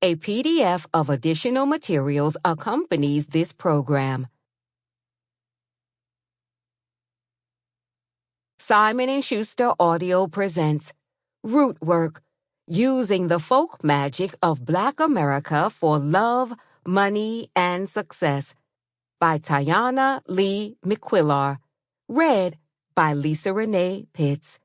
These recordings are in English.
A PDF of additional materials accompanies this program. Simon & Schuster Audio presents Rootwork, Using the Folk Magic of Black America for Love, Money, and Success by Tayannah Lee McQuillar. Read by Lisa Renee Pitts.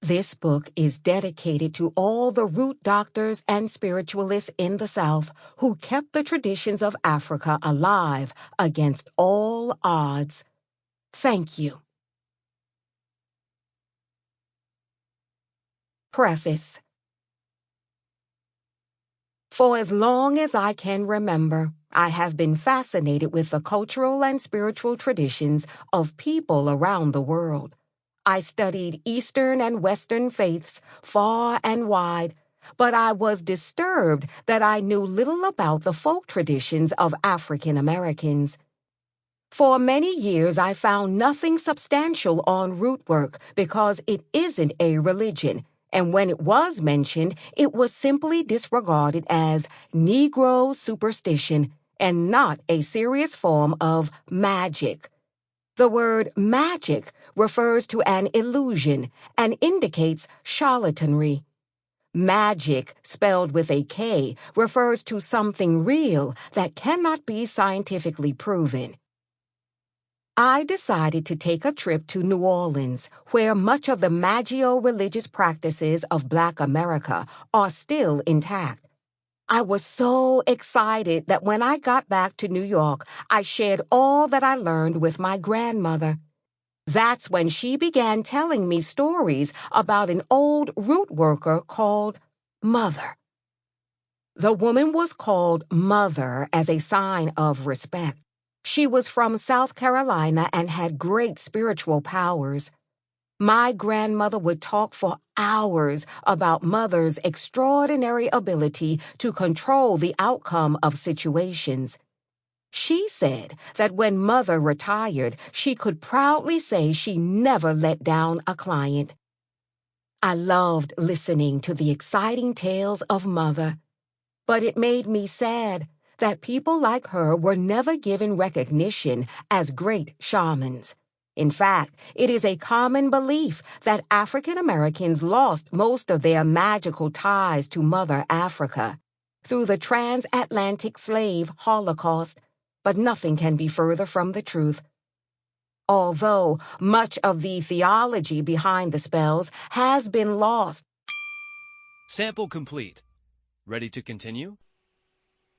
This book is dedicated to all the root doctors and spiritualists in the South who kept the traditions of Africa alive against all odds. Thank you. Preface. For as long as I can remember, I have been fascinated with the cultural and spiritual traditions of people around the world. I studied Eastern and Western faiths far and wide, but I was disturbed that I knew little about the folk traditions of African Americans. For many years, I found nothing substantial on Rootwork because it isn't a religion, and when it was mentioned, it was simply disregarded as Negro superstition and not a serious form of magic. The word magic refers to an illusion and indicates charlatanry. Magic, spelled with a K, refers to something real that cannot be scientifically proven. I decided to take a trip to New Orleans, where much of the magio-religious practices of Black America are still intact. I was so excited that when I got back to New York, I shared all that I learned with my grandmother. That's when she began telling me stories about an old root worker called Mother. The woman was called Mother as a sign of respect. She was from South Carolina and had great spiritual powers. My grandmother would talk for hours about Mother's extraordinary ability to control the outcome of situations. She said that when Mother retired, she could proudly say she never let down a client. I loved listening to the exciting tales of Mother, but it made me sad that people like her were never given recognition as great shamans. In fact, it is a common belief that African Americans lost most of their magical ties to Mother Africa through the transatlantic slave Holocaust, but nothing can be further from the truth. Although much of the theology behind the spells has been lost. Sample complete. Ready to continue?